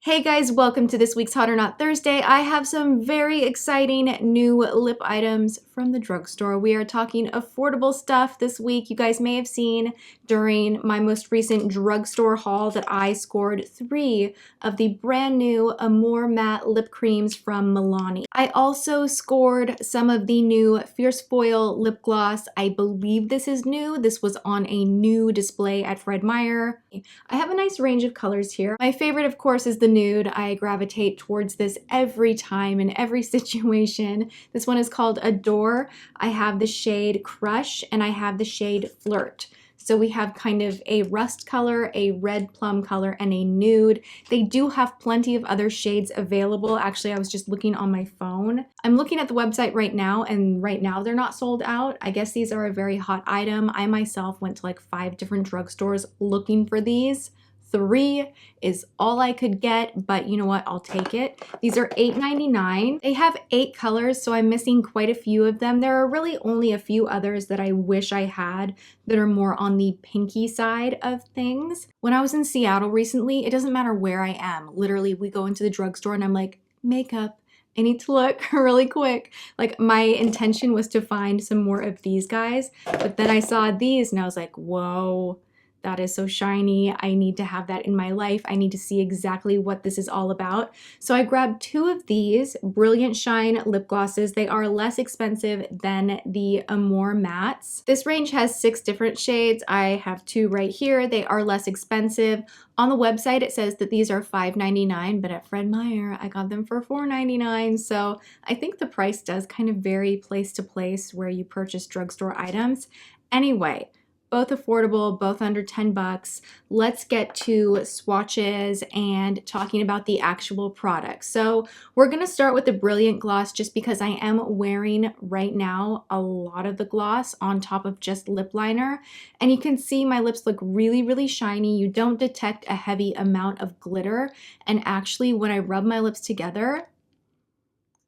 Hey guys, welcome to this week's Hot or Not Thursday. I have some very exciting new lip items from the drugstore. We are talking affordable stuff this week. You guys may have seen during my most recent drugstore haul that I scored 3 of the brand new Amore matte lip creams from Milani. I also scored some of the new Fierce Foil lip gloss. I believe this is new. This was on a new display at Fred Meyer. I have a nice range of colors here. My favorite, of course, is the nude. I gravitate towards this every time in every situation. This one is called Adore. I have the shade Crush and I have the shade Flirt. So we have kind of a rust color, a red plum color, and a nude. They do have plenty of other shades available. Actually, I was just looking on my phone. I'm looking at the website right now, and right now they're not sold out. I guess these are a very hot item. I myself went to like 5 different drugstores looking for these. 3 is all I could get, but you know what? I'll take it. These are $8.99. They have 8 colors, so I'm missing quite a few of them. There are really only a few others that I wish I had that are more on the pinky side of things. When I was in Seattle recently, it doesn't matter where I am. Literally, we go into the drugstore and I'm like, makeup. I need to look really quick. Like, my intention was to find some more of these guys, but then I saw these and I was like, whoa. That is so shiny. I need to have that in my life. I need to see exactly what this is all about. So I grabbed 2 of these Brilliant Shine lip glosses. They are less expensive than the Amore mattes. This range has 6 different shades. I have 2 right here. They are less expensive. On the website, it says that these are $5.99, but at Fred Meyer, I got them for $4.99. So I think the price does kind of vary place to place where you purchase drugstore items. Anyway, both affordable, both under 10 bucks. Let's get to swatches and talking about the actual product. So we're gonna start with the Brilliant Gloss just because I am wearing right now a lot of the gloss on top of just lip liner. And you can see my lips look really, really shiny. You don't detect a heavy amount of glitter. And actually, when I rub my lips together,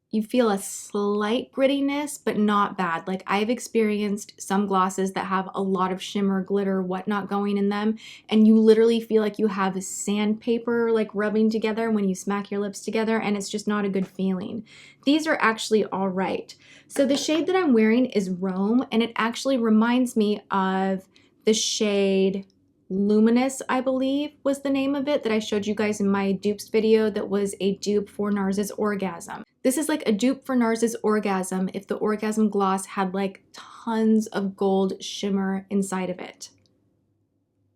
you feel a slight grittiness, but not bad. Like, I've experienced some glosses that have a lot of shimmer, glitter, whatnot going in them, and you literally feel like you have sandpaper like rubbing together when you smack your lips together, and it's just not a good feeling. These are actually all right. So the shade that I'm wearing is Rome, and it actually reminds me of the shade Luminous, I believe was the name of it, that I showed you guys in my dupes video that was a dupe for NARS's Orgasm. This is like a dupe for NARS's Orgasm if the Orgasm gloss had like tons of gold shimmer inside of it.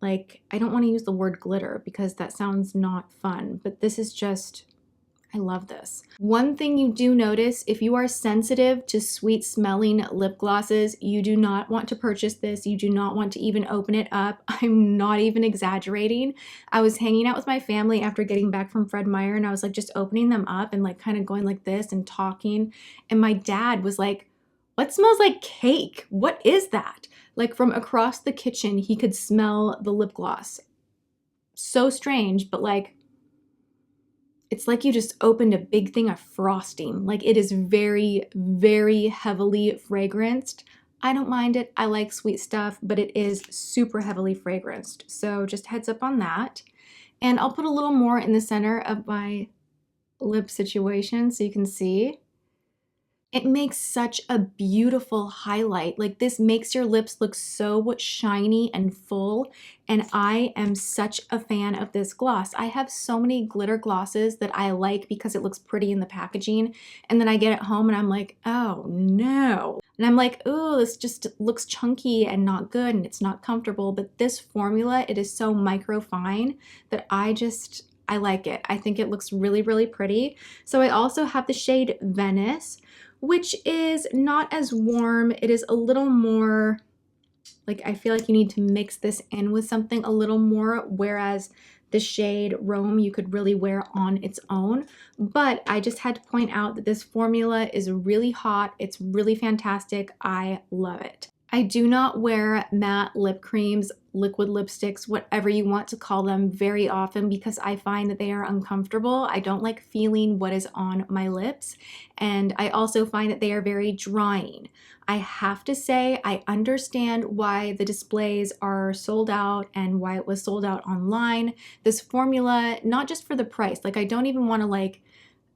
Like, I don't want to use the word glitter because that sounds not fun, but this is just, I love this. One thing you do notice, if you are sensitive to sweet smelling lip glosses, you do not want to purchase this. You do not want to even open it up. I'm not even exaggerating. I was hanging out with my family after getting back from Fred Meyer, and I was like just opening them up and like kind of going like this and talking. And my dad was like, "What smells like cake? What is that?" Like, from across the kitchen, he could smell the lip gloss. So strange, but like, it's like you just opened a big thing of frosting. Like, it is very, very heavily fragranced. I don't mind it. I like sweet stuff, but it is super heavily fragranced. So just heads up on that. And I'll put a little more in the center of my lip situation so you can see. It makes such a beautiful highlight. Like, this makes your lips look so shiny and full, and I am such a fan of this gloss. I have so many glitter glosses that I like because it looks pretty in the packaging, and then I get it home and I'm like, oh no. And I'm like, oh, this just looks chunky and not good and it's not comfortable, but this formula, it is so micro fine that I like it. I think it looks really, really pretty. So I also have the shade Venice, which is not as warm. It is a little more, like, I feel like you need to mix this in with something a little more, whereas the shade Rome you could really wear on its own. But I just had to point out that this formula is really hot. It's really fantastic. I love it. I do not wear matte lip creams, liquid lipsticks, whatever you want to call them, very often because I find that they are uncomfortable. I don't like feeling what is on my lips, and I also find that they are very drying. I have to say, I understand why the displays are sold out and why it was sold out online. This formula, not just for the price, like I don't even want to like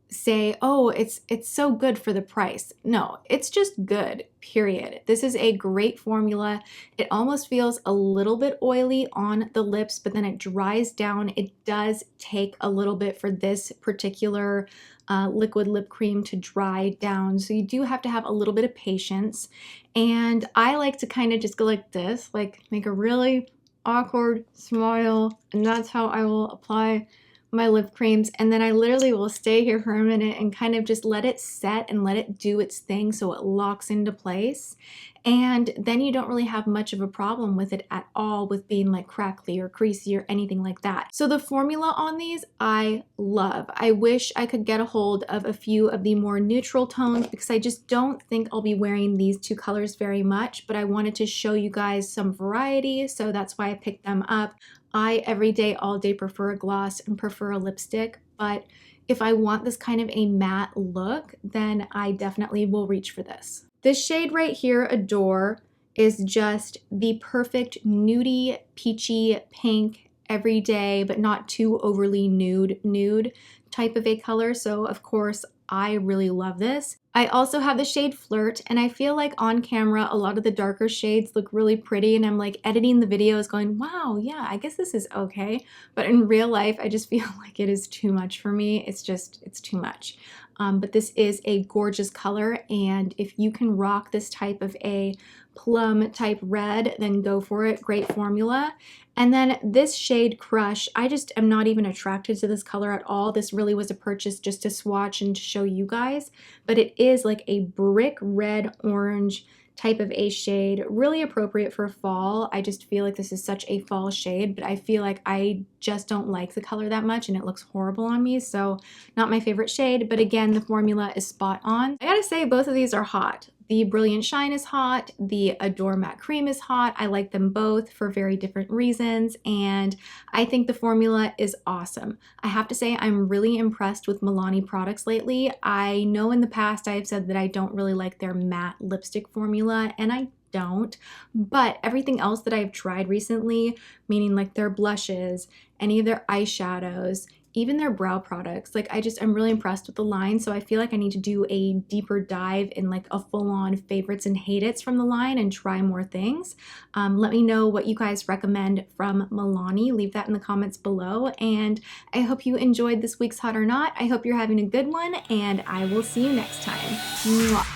say, oh, it's so good for the price. No, it's just good, period. This is a great formula. It almost feels a little bit oily on the lips, but then it dries down. It does take a little bit for this particular liquid lip cream to dry down. So you do have to have a little bit of patience. And I like to kind of just go like this, like make a really awkward smile. And that's how I will apply my lip creams, and then I literally will stay here for a minute and kind of just let it set and let it do its thing so it locks into place. And then you don't really have much of a problem with it at all with being like crackly or creasy or anything like that. So the formula on these I love. I wish I could get a hold of a few of the more neutral tones because I just don't think I'll be wearing these two colors very much, but I wanted to show you guys some variety, so that's why I picked them up. I every day, all day prefer a gloss and prefer a lipstick, but if I want this kind of a matte look, then I definitely will reach for this. This shade right here, Adore, is just the perfect nudie, peachy pink, everyday, but not too overly nude type of a color. So of course, I really love this. I also have the shade Flirt, and I feel like on camera, a lot of the darker shades look really pretty, and I'm like editing the videos going, wow, yeah, I guess this is okay. But in real life, I just feel like it is too much for me. It's too much. But this is a gorgeous color, and if you can rock this type of a plum type red, then go for it. Great formula. And then this shade Crush, I just am not even attracted to this color at all. This really was a purchase just to swatch and to show you guys, but it is like a brick red orange type of a shade, really appropriate for fall. I just feel like this is such a fall shade, but I feel like I just don't like the color that much and it looks horrible on me, so not my favorite shade, but again, the formula is spot on. I gotta say, both of these are hot. The Brilliant Shine is hot, the Adore Matte Cream is hot. I like them both for very different reasons, and I think the formula is awesome. I have to say I'm really impressed with Milani products lately. I know in the past I have said that I don't really like their matte lipstick formula, and I don't, but everything else that I've tried recently, meaning like their blushes, any of their eyeshadows, even their brow products, like I'm really impressed with the line, so I feel like I need to do a deeper dive in like a full-on favorites and hate-its from the line and try more things. Let me know what you guys recommend from Milani. Leave that in the comments below, and I hope you enjoyed this week's Hot or Not. I hope you're having a good one, and I will see you next time. Mwah.